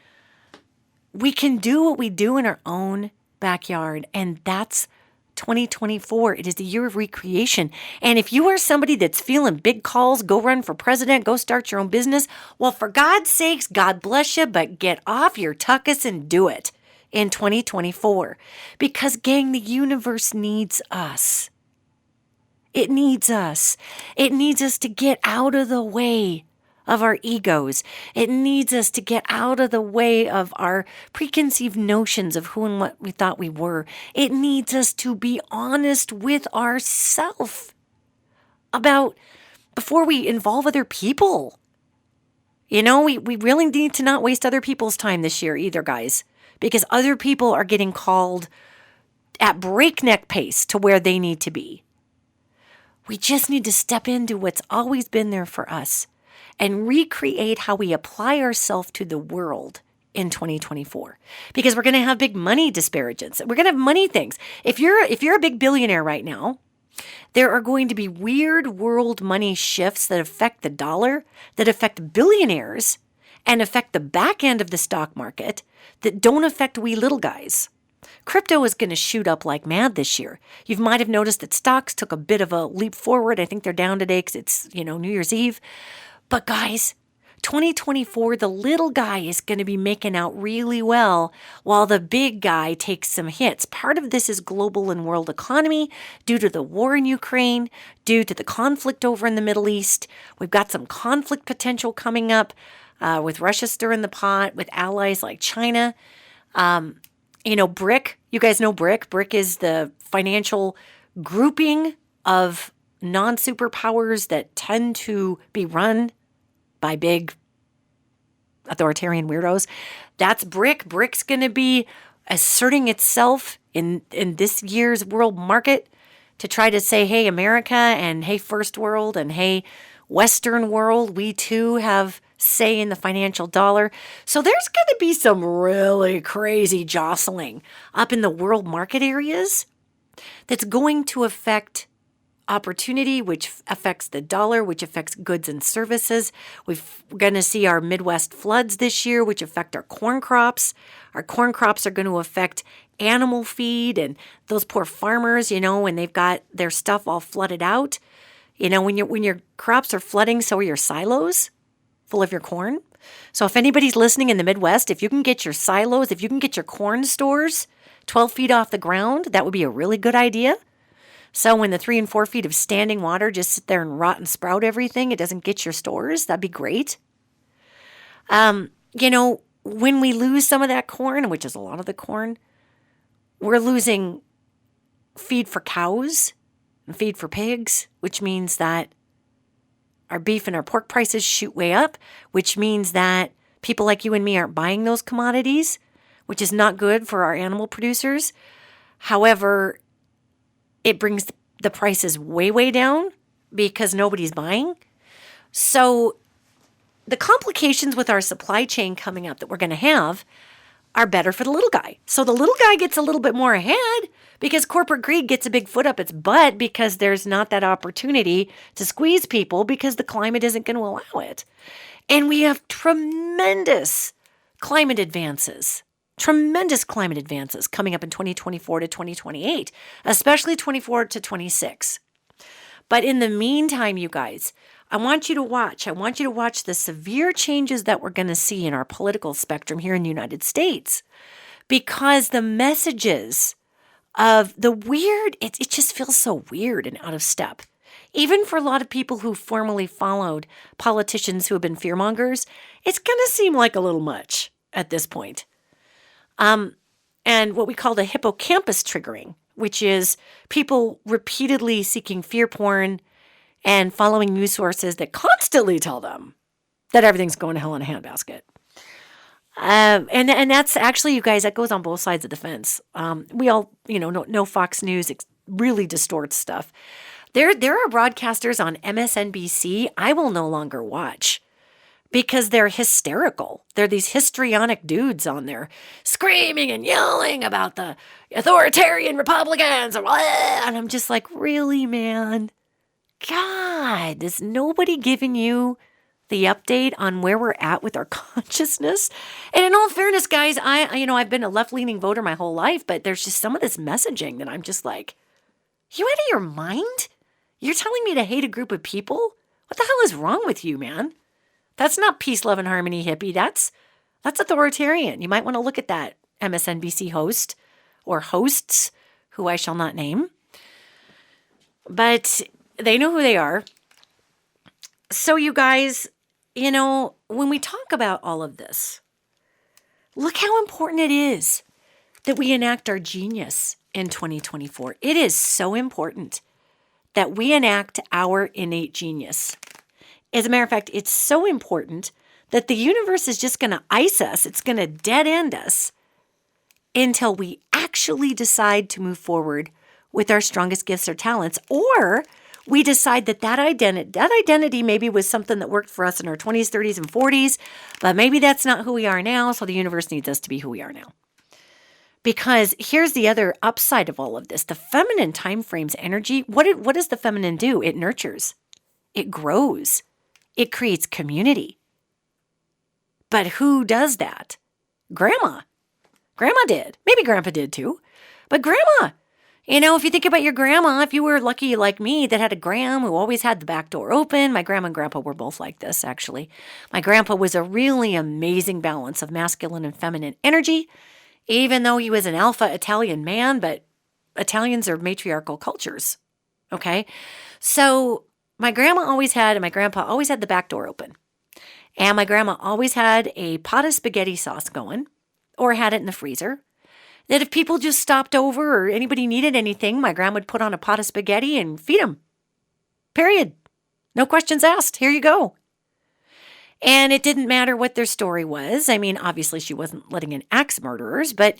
We can do what we do in our own backyard, and that's 2024. It is the year of recreation. And if you are somebody that's feeling big calls, go run for president, go start your own business, well, for God's sakes, God bless you, but get off your tuckus and do it in 2024. Because, gang, the universe needs us. It needs us. It needs us to get out of the way of our egos. It needs us to get out of the way of our preconceived notions of who and what we thought we were. It needs us to be honest with ourselves about before we involve other people. You know, we really need to not waste other people's time this year either, guys, because other people are getting called at breakneck pace to where they need to be. We just need to step into what's always been there for us and recreate how we apply ourselves to the world in 2024. Because we're going to have big money disparagements. We're going to have money things. If you're a big billionaire right now, there are going to be weird world money shifts that affect the dollar, that affect billionaires, and affect the back end of the stock market that don't affect we little guys. Crypto is going to shoot up like mad this year. You might have noticed that stocks took a bit of a leap forward. I think they're down today because it's, New Year's Eve. But guys, 2024, the little guy is going to be making out really well while the big guy takes some hits. Part of this is global and world economy due to the war in Ukraine, due to the conflict over in the Middle East. We've got some conflict potential coming up with Russia stirring the pot, with allies like China. BRIC, you guys know BRIC. BRIC is the financial grouping of non-superpowers that tend to be run by big authoritarian weirdos. That's BRIC. BRIC's going to be asserting itself in this year's world market to try to say, hey, America, and hey, first world, and hey, Western world, we too have say in the financial dollar. So there's going to be some really crazy jostling up in the world market areas that's going to affect opportunity, which affects the dollar, which affects goods and services. We're going to see our Midwest floods this year, which affect our corn crops. Our corn crops are going to affect animal feed and those poor farmers, when they've got their stuff all flooded out. When your crops are flooding, so are your silos full of your corn. So if anybody's listening in the Midwest, if you can get your silos, if you can get your corn stores 12 feet off the ground, that would be a really good idea. So when the 3 and 4 feet of standing water just sit there and rot and sprout everything, it doesn't get your stores. That'd be great. When we lose some of that corn, which is a lot of the corn, we're losing feed for cows and feed for pigs, which means that our beef and our pork prices shoot way up, which means that people like you and me aren't buying those commodities, which is not good for our animal producers. However, it brings the price is way, way down because nobody's buying. So the complications with our supply chain coming up that we're going to have are better for the little guy. So the little guy gets a little bit more ahead because corporate greed gets a big foot up its butt because there's not that opportunity to squeeze people because the climate isn't going to allow it. And we have tremendous climate advances coming up in 2024 to 2028, especially 24 to 26. But in the meantime, you guys, I want you to watch the severe changes that we're going to see in our political spectrum here in the United States, because the messages of the weird, it just feels so weird and out of step. Even for a lot of people who formerly followed politicians who have been fearmongers, it's going to seem like a little much at this point. And what we call the hippocampus triggering, which is people repeatedly seeking fear porn and following news sources that constantly tell them that everything's going to hell in a handbasket. And that's actually, you guys, that goes on both sides of the fence. We all, no Fox News really distorts stuff. There are broadcasters on MSNBC I will no longer watch because they're hysterical. They're these histrionic dudes on there screaming and yelling about the authoritarian Republicans. And I'm just like, really, man? God, is nobody giving you the update on where we're at with our consciousness? And in all fairness, guys, I've been a left-leaning voter my whole life, but there's just some of this messaging that I'm just like, you out of your mind? You're telling me to hate a group of people? What the hell is wrong with you, man? That's not peace, love, and harmony hippie. That's authoritarian. You might want to look at that MSNBC host or hosts, who I shall not name. But they know who they are. So you guys, when we talk about all of this, look how important it is that we enact our genius in 2024. It is so important that we enact our innate genius. As a matter of fact, it's so important that the universe is just going to ice us. It's going to dead end us until we actually decide to move forward with our strongest gifts or talents, or we decide that identity maybe was something that worked for us in our 20s, 30s, and 40s, but maybe that's not who we are now, so the universe needs us to be who we are now. Because here's the other upside of all of this. The feminine time frame's energy, what does the feminine do? It nurtures. It grows. It creates community. But who does that? Grandma. Grandma did. Maybe Grandpa did too. But Grandma, if you think about your grandma, if you were lucky like me that had a gram who always had the back door open, my grandma and grandpa were both like this, actually. My grandpa was a really amazing balance of masculine and feminine energy, even though he was an alpha Italian man, but Italians are matriarchal cultures, okay? So my grandma always had, and my grandpa always had the back door open. And my grandma always had a pot of spaghetti sauce going, or had it in the freezer. That if people just stopped over or anybody needed anything, my grandma would put on a pot of spaghetti and feed them. Period. No questions asked. Here you go. And it didn't matter what their story was. I mean, obviously she wasn't letting in axe murderers, but,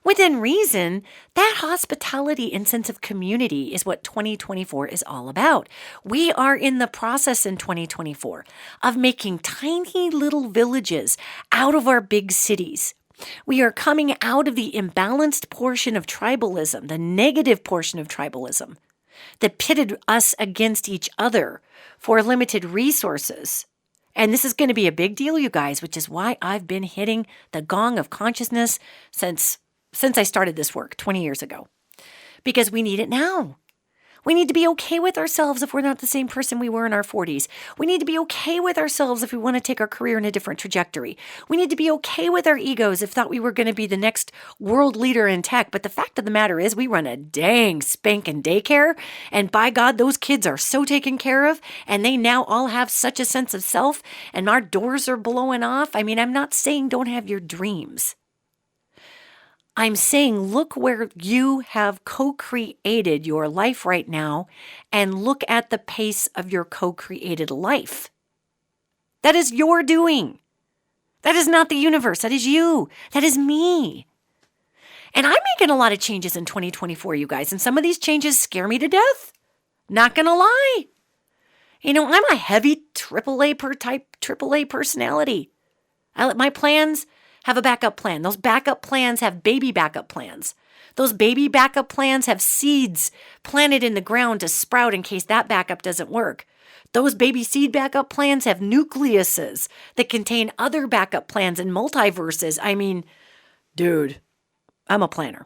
within reason, that hospitality and sense of community is what 2024 is all about. We are in the process in 2024 of making tiny little villages out of our big cities. We are coming out of the imbalanced portion of tribalism, the negative portion of tribalism that pitted us against each other for limited resources. And this is going to be a big deal, you guys, which is why I've been hitting the gong of consciousness since I started this work 20 years ago. Because we need it now. We need to be okay with ourselves if we're not the same person we were in our 40s. We need to be okay with ourselves if we want to take our career in a different trajectory. We need to be okay with our egos if thought we were going to be the next world leader in tech. But the fact of the matter is we run a dang spanking daycare. And by God, those kids are so taken care of. And they now all have such a sense of self. And our doors are blowing off. I mean, I'm not saying don't have your dreams. I'm saying look where you have co-created your life right now and look at the pace of your co-created life. That is your doing. That is not the universe. That is you. That is me. And I'm making a lot of changes in 2024, you guys. And some of these changes scare me to death. Not going to lie. I'm a heavy AAA personality. My plans have a backup plan. Those backup plans have baby backup plans. Those baby backup plans have seeds planted in the ground to sprout in case that backup doesn't work. Those baby seed backup plans have nucleuses that contain other backup plans and multiverses. I mean, dude, I'm a planner.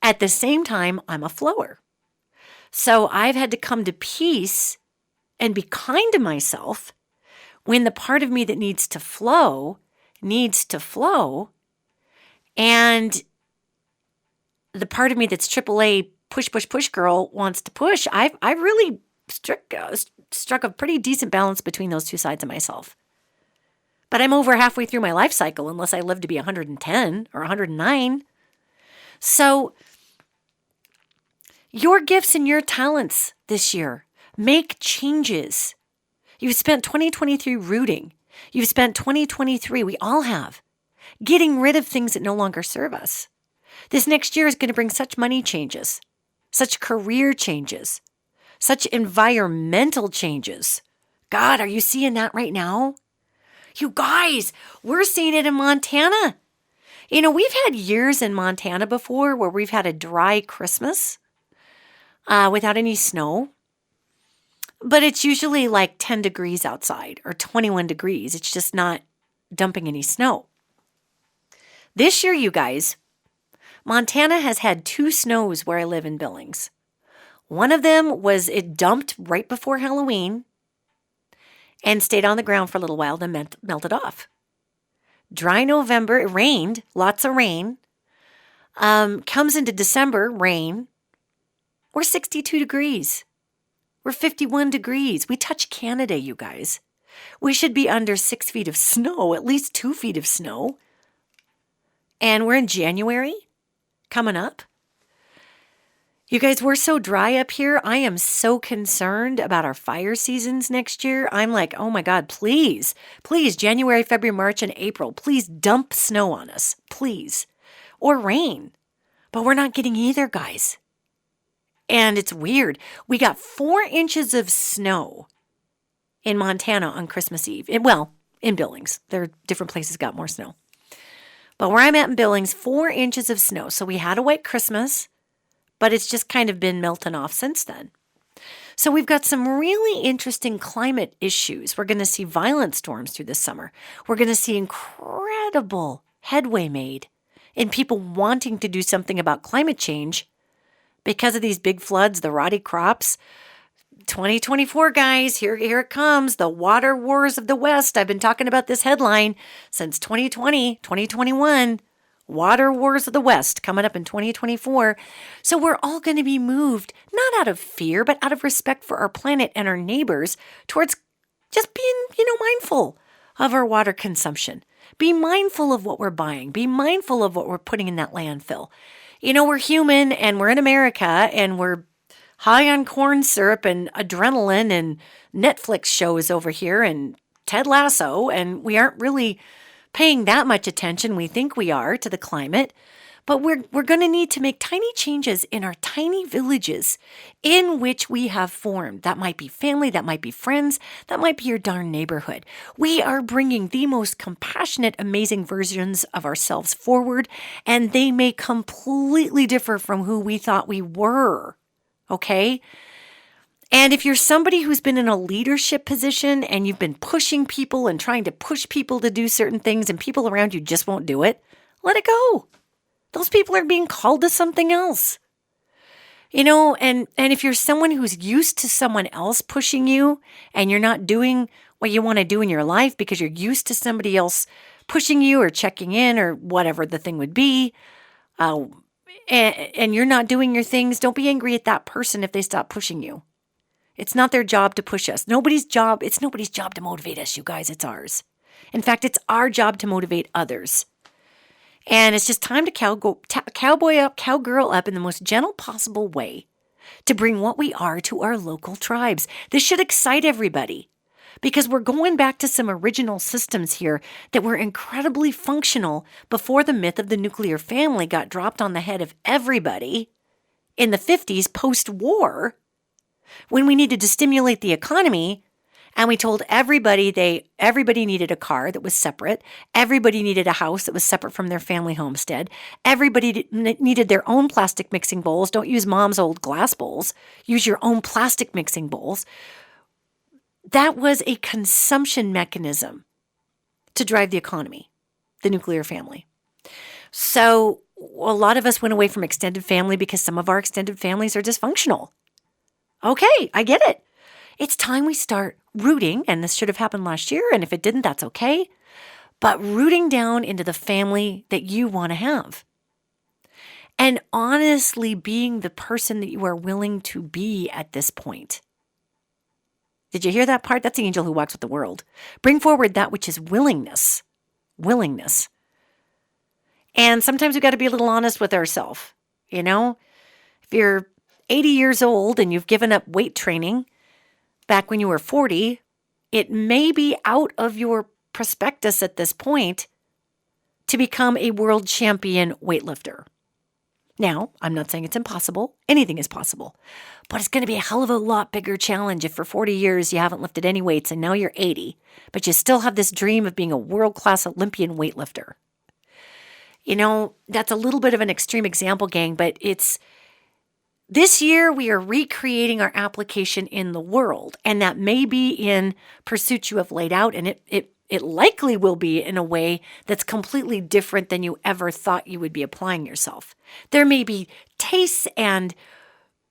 At the same time, I'm a flower. So I've had to come to peace and be kind to myself when the part of me that needs to flow, and the part of me that's AAA push girl wants to push. I've really struck a pretty decent balance between those two sides of myself. But I'm over halfway through my life cycle unless I live to be 110 or 109. So your gifts and your talents this year, make changes. You've spent 2023 rooting. You've spent 2023, we all have, getting rid of things that no longer serve us. This next year is going to bring such money changes, such career changes, such environmental changes. God, are you seeing that right now? You guys, we're seeing it in Montana. We've had years in Montana before where we've had a dry Christmas without any snow. But it's usually like 10 degrees outside or 21 degrees. It's just not dumping any snow. This year, you guys, Montana has had 2 snows where I live in Billings. One of them was it dumped right before Halloween and stayed on the ground for a little while, then melted off. Dry November, it rained, lots of rain. Comes into December, rain. We're 62 degrees. We're 51 degrees. We touch Canada, you guys. We should be under 6 feet of snow, at least 2 feet of snow. And we're in January coming up. You guys, we're so dry up here. I am so concerned about our fire seasons next year. I'm like, oh my God, please, January, February, March, and April, please dump snow on us, please. Or rain. But we're not getting either, guys. And it's weird. We got 4 inches of snow in Montana on Christmas Eve. In Billings. There are different places got more snow. But where I'm at in Billings, 4 inches of snow. So we had a white Christmas, but it's just kind of been melting off since then. So we've got some really interesting climate issues. We're going to see violent storms through this summer. We're going to see incredible headway made in people wanting to do something about climate change because of these big floods, the rotty crops. 2024, guys, here it comes. The water wars of the West. I've been talking about this headline since 2020, 2021. Water wars of the West coming up in 2024. So we're all going to be moved, not out of fear, but out of respect for our planet and our neighbors towards just being, mindful of our water consumption. Be mindful of what we're buying. Be mindful of what we're putting in that landfill. We're human and we're in America and we're high on corn syrup and adrenaline and Netflix shows over here and Ted Lasso, and we aren't really paying that much attention. We think we are to the climate, but we're going to need to make tiny changes in our tiny villages in which we have formed. That might be family, that might be friends, that might be your darn neighborhood. We are bringing the most compassionate, amazing versions of ourselves forward, and they may completely differ from who we thought we were, okay? And if you're somebody who's been in a leadership position and you've been pushing people and trying to push people to do certain things and people around you just won't do it, let it go. Those people are being called to something else. And if you're someone who's used to someone else pushing you and you're not doing what you want to do in your life because you're used to somebody else pushing you or checking in or whatever the thing would be, and you're not doing your things, don't be angry at that person if they stop pushing you. It's not their job to push us. It's nobody's job to motivate us, you guys. It's ours. In fact, it's our job to motivate others. And it's just time to cowboy up, cowgirl up in the most gentle possible way to bring what we are to our local tribes. This should excite everybody because we're going back to some original systems here that were incredibly functional before the myth of the nuclear family got dropped on the head of everybody in the 50s post-war, when we needed to stimulate the economy. And we told everybody needed a car that was separate. Everybody needed a house that was separate from their family homestead. Everybody needed their own plastic mixing bowls. Don't use mom's old glass bowls. Use your own plastic mixing bowls. That was a consumption mechanism to drive the economy, the nuclear family. So a lot of us went away from extended family because some of our extended families are dysfunctional. Okay, I get it. It's time we start rooting, and this should have happened last year, and if it didn't, that's okay, but rooting down into the family that you want to have. And honestly being the person that you are willing to be at this point. Did you hear that part? That's the angel who walks with the world. Bring forward that which is willingness. Willingness. And sometimes we've got to be a little honest with ourselves. You know, if you're 80 years old and you've given up weight training back when you were 40, it may be out of your prospectus at this point to become a world champion weightlifter. Now, I'm not saying it's impossible. Anything is possible. But it's going to be a hell of a lot bigger challenge if for 40 years you haven't lifted any weights and now you're 80, but you still have this dream of being a world-class Olympian weightlifter. You know, that's a little bit of an extreme example, gang, but this year, we are recreating our application in the world, and that may be in pursuits you have laid out, and it likely will be in a way that's completely different than you ever thought you would be applying yourself. There may be tastes and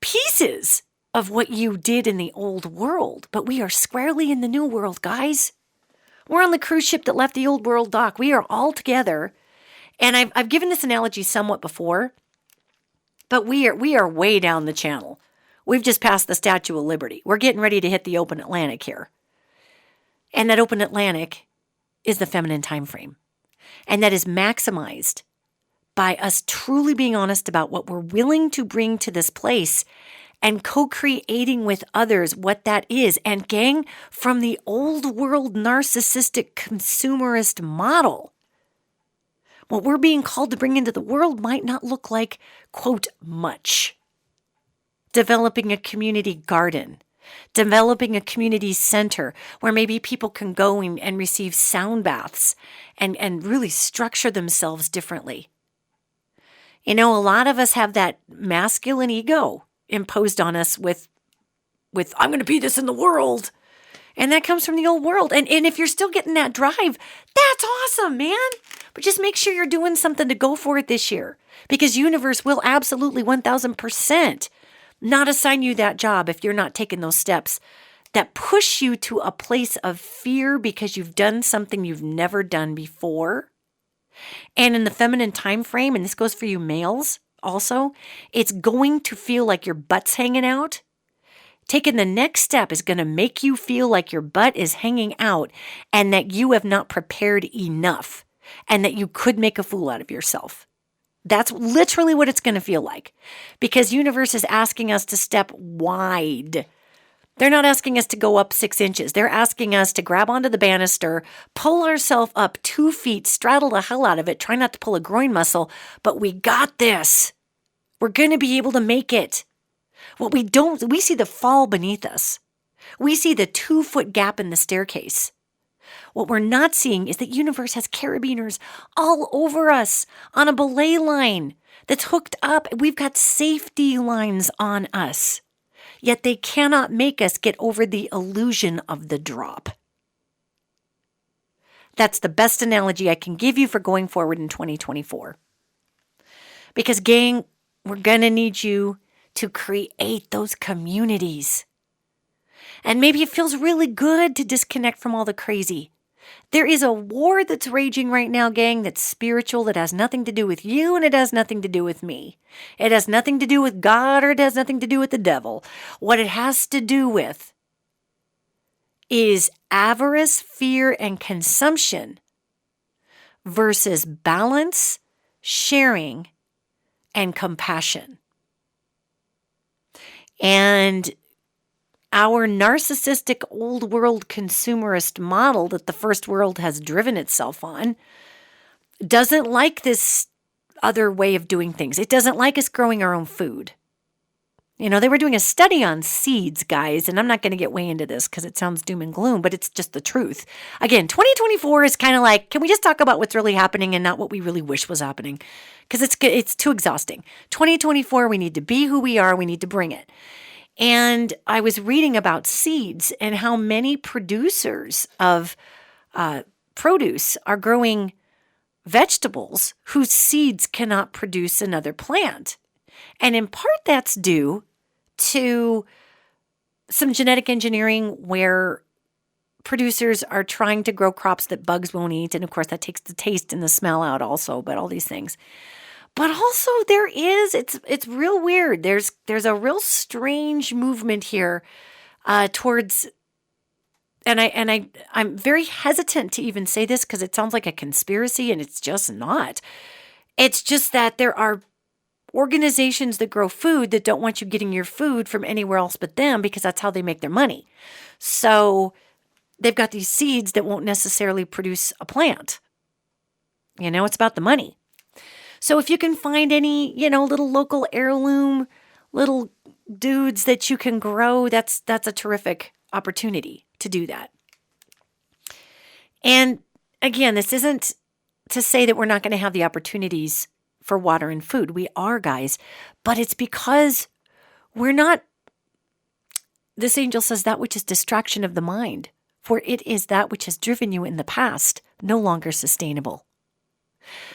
pieces of what you did in the old world, but we are squarely in the new world, guys. We're on the cruise ship that left the old world dock. We are all together, and I've given this analogy somewhat before. But we are way down the channel. We've just passed the Statue of Liberty. We're getting ready to hit the open Atlantic here. And that open Atlantic is the feminine time frame. And that is maximized by us truly being honest about what we're willing to bring to this place and co-creating with others what that is. And gang, from the old world narcissistic consumerist model, what we're being called to bring into the world might not look like, quote, much. Developing a community garden, developing a community center where maybe people can go and receive sound baths and really structure themselves differently. You know, a lot of us have that masculine ego imposed on us with I'm going to be this in the world. And that comes from the old world. And if you're still getting that drive, that's awesome, man. But just make sure you're doing something to go for it this year, because universe will absolutely 1000% not assign you that job if you're not taking those steps that push you to a place of fear because you've done something you've never done before. And in the feminine time frame, and this goes for you males also, it's going to feel like your butt's hanging out. Taking the next step is going to make you feel like your butt is hanging out and that you have not prepared enough and that you could make a fool out of yourself. That's literally what it's going to feel like, because universe is asking us to step wide. They're not asking us to go up 6 inches. They're asking us to grab onto the banister, pull ourselves up 2 feet, straddle the hell out of it, try not to pull a groin muscle, but we got this. We're going to be able to make it. What we see the fall beneath us. We see the 2-foot gap in the staircase. What we're not seeing is that universe has carabiners all over us on a belay line that's hooked up. We've got safety lines on us, yet they cannot make us get over the illusion of the drop. That's the best analogy I can give you for going forward in 2024. Because gang, we're going to need you to create those communities. And maybe it feels really good to disconnect from all the crazy. There is a war that's raging right now, gang, that's spiritual, that has nothing to do with you and it has nothing to do with me. It has nothing to do with God or it has nothing to do with the devil. What it has to do with is avarice, fear, and consumption versus balance, sharing, and compassion. And Our narcissistic old world consumerist model that the first world has driven itself on doesn't like this other way of doing things. It doesn't like us growing our own food. They were doing a study on seeds, guys, and I'm not going to get way into this because it sounds doom and gloom, but it's just the truth. Again, 2024 is kind of like, can we just talk about what's really happening and not what we really wish was happening? Because it's too exhausting. 2024, we need to be who we are. We need to bring it. And I was reading about seeds and how many producers of produce are growing vegetables whose seeds cannot produce another plant. And in part, that's due to some genetic engineering where producers are trying to grow crops that bugs won't eat. And of course, that takes the taste and the smell out also, but all these things. But also it's real weird. There's a real strange movement here towards, and I'm very hesitant to even say this because it sounds like a conspiracy, and it's just not. It's just that there are organizations that grow food that don't want you getting your food from anywhere else but them because that's how they make their money. So they've got these seeds that won't necessarily produce a plant. It's about the money. So if you can find any, little local heirloom, little dudes that you can grow, that's a terrific opportunity to do that. And again, this isn't to say that we're not going to have the opportunities for water and food. We are, guys, but it's because we're not, this angel says, that which is distraction of the mind, for it is that which has driven you in the past, no longer sustainable.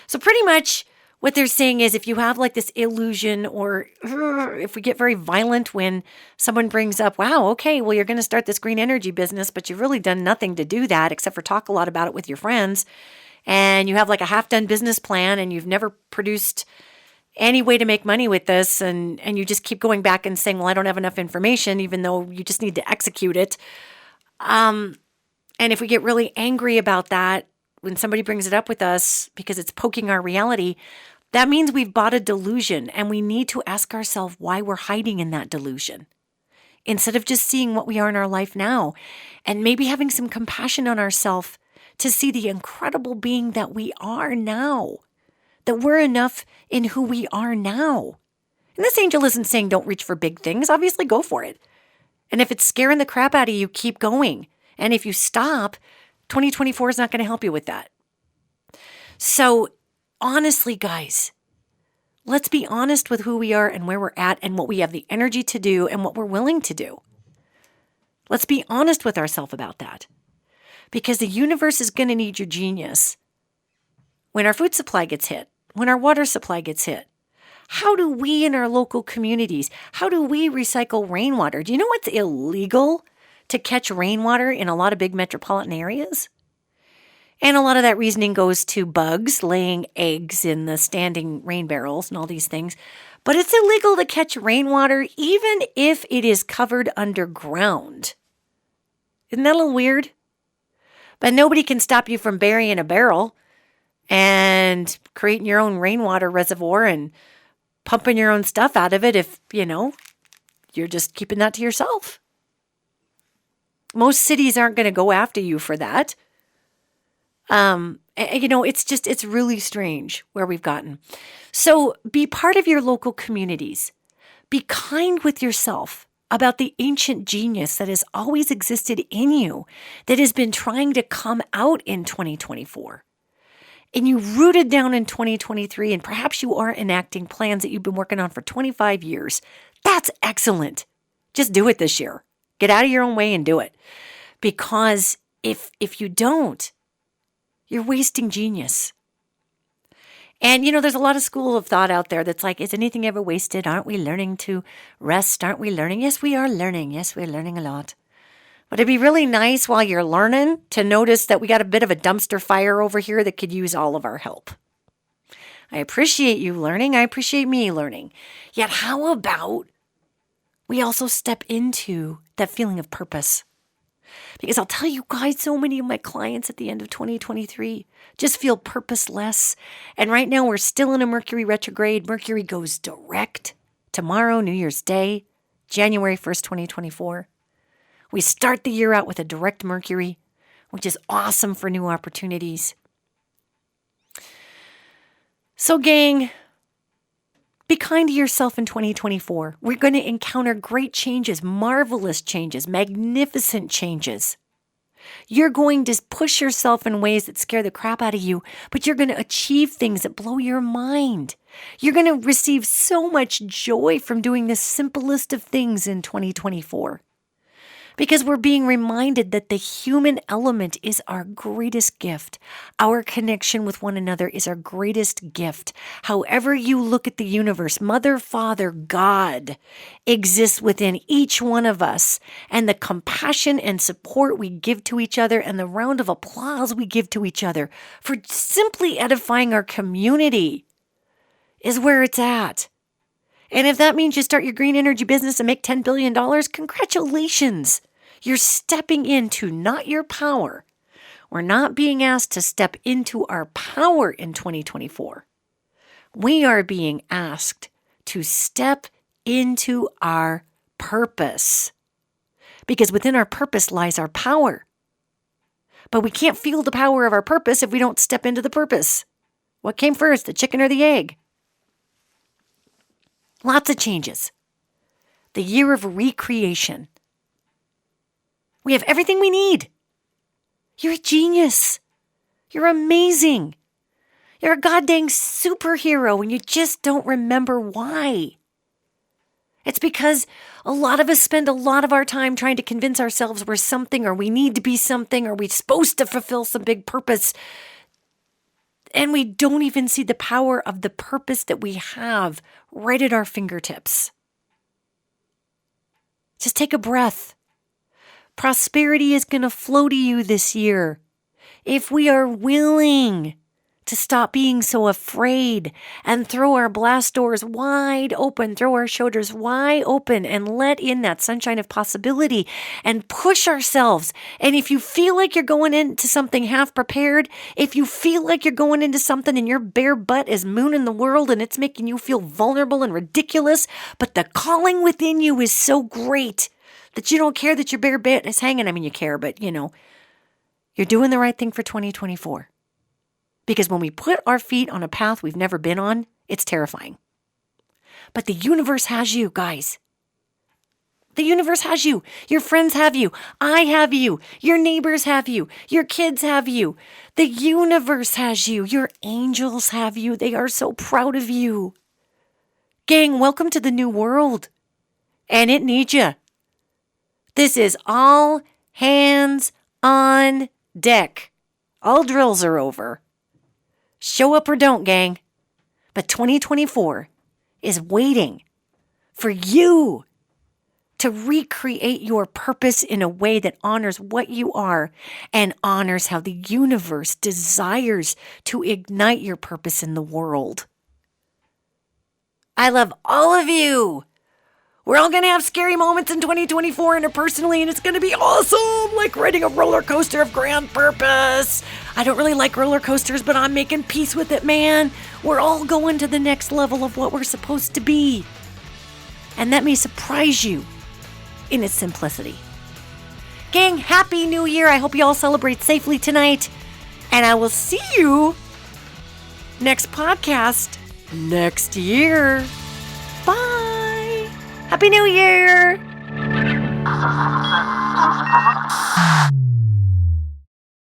So pretty much what they're saying is if you have like this illusion, or if we get very violent when someone brings up, wow, okay, well, you're going to start this green energy business, but you've really done nothing to do that except for talk a lot about it with your friends. And you have like a half-done business plan and you've never produced any way to make money with this. And you just keep going back and saying, well, I don't have enough information, even though you just need to execute it. And if we get really angry about that, when somebody brings it up with us because it's poking our reality, that means we've bought a delusion, and we need to ask ourselves why we're hiding in that delusion instead of just seeing what we are in our life now and maybe having some compassion on ourselves to see the incredible being that we are now, that we're enough in who we are now. And this angel isn't saying don't reach for big things. Obviously, go for it. And if it's scaring the crap out of you, keep going. And if you stop, 2024 is not going to help you with that. So honestly, guys, let's be honest with who we are and where we're at and what we have the energy to do and what we're willing to do. Let's be honest with ourselves about that. Because the universe is going to need your genius when our food supply gets hit, when our water supply gets hit. How do we in our local communities, how do we recycle rainwater? Do you know what's illegal to catch rainwater in a lot of big metropolitan areas? And a lot of that reasoning goes to bugs laying eggs in the standing rain barrels and all these things. But it's illegal to catch rainwater even if it is covered underground. Isn't that a little weird? But nobody can stop you from burying a barrel and creating your own rainwater reservoir and pumping your own stuff out of it if, you're just keeping that to yourself. Most cities aren't going to go after you for that. It's really strange where we've gotten. So be part of your local communities. Be kind with yourself about the ancient genius that has always existed in you, that has been trying to come out in 2024. And you rooted down in 2023, and perhaps you are enacting plans that you've been working on for 25 years. That's excellent. Just do it this year. Get out of your own way and do it. Because if you don't, you're wasting genius. And, there's a lot of school of thought out there that's like, is anything ever wasted? Aren't we learning to rest? Aren't we learning? Yes, we are learning. Yes, we're learning a lot. But it'd be really nice while you're learning to notice that we got a bit of a dumpster fire over here that could use all of our help. I appreciate you learning. I appreciate me learning. Yet how about we also step into that feeling of purpose? Because I'll tell you guys, so many of my clients at the end of 2023 just feel purposeless. And right now we're still in a Mercury retrograde. Mercury goes direct tomorrow, New Year's Day, January 1st, 2024. We start the year out with a direct Mercury, which is awesome for new opportunities. So, gang, be kind to yourself in 2024. We're going to encounter great changes, marvelous changes, magnificent changes. You're going to push yourself in ways that scare the crap out of you, but you're going to achieve things that blow your mind. You're going to receive so much joy from doing the simplest of things in 2024. Because we're being reminded that the human element is our greatest gift. Our connection with one another is our greatest gift. However you look at the universe, Mother, Father, God exists within each one of us. And the compassion and support we give to each other and the round of applause we give to each other for simply edifying our community is where it's at. And if that means you start your green energy business and make $10 billion, congratulations. You're stepping into not your power. We're not being asked to step into our power in 2024. We are being asked to step into our purpose. Because within our purpose lies our power. But we can't feel the power of our purpose if we don't step into the purpose. What came first, the chicken or the egg? Lots of changes. The year of recreation. We have everything we need. You're a genius. You're amazing. You're a goddamn superhero and you just don't remember why. It's because a lot of us spend a lot of our time trying to convince ourselves we're something or we need to be something or we're supposed to fulfill some big purpose. And we don't even see the power of the purpose that we have right at our fingertips. Just take a breath. Prosperity is going to flow to you this year if we are willing to stop being so afraid and throw our blast doors wide open, throw our shoulders wide open and let in that sunshine of possibility and push ourselves. And if you feel like you're going into something half prepared, if you feel like you're going into something and your bare butt is mooning the world and it's making you feel vulnerable and ridiculous, but the calling within you is so great that you don't care that your bare butt is hanging. I mean, you care, but you're doing the right thing for 2024. Because when we put our feet on a path we've never been on, it's terrifying. But the universe has you, guys. The universe has you. Your friends have you. I have you. Your neighbors have you. Your kids have you. The universe has you. Your angels have you. They are so proud of you. Gang, welcome to the new world. And it needs you. This is all hands on deck. All drills are over. Show up or don't, gang. But 2024 is waiting for you to recreate your purpose in a way that honors what you are and honors how the universe desires to ignite your purpose in the world. I love all of you. We're all going to have scary moments in 2024 interpersonally, and it's going to be awesome, like riding a roller coaster of grand purpose. I don't really like roller coasters, but I'm making peace with it, man. We're all going to the next level of what we're supposed to be. And that may surprise you in its simplicity. Gang, Happy New Year. I hope you all celebrate safely tonight. And I will see you next podcast next year. Bye. Happy New Year!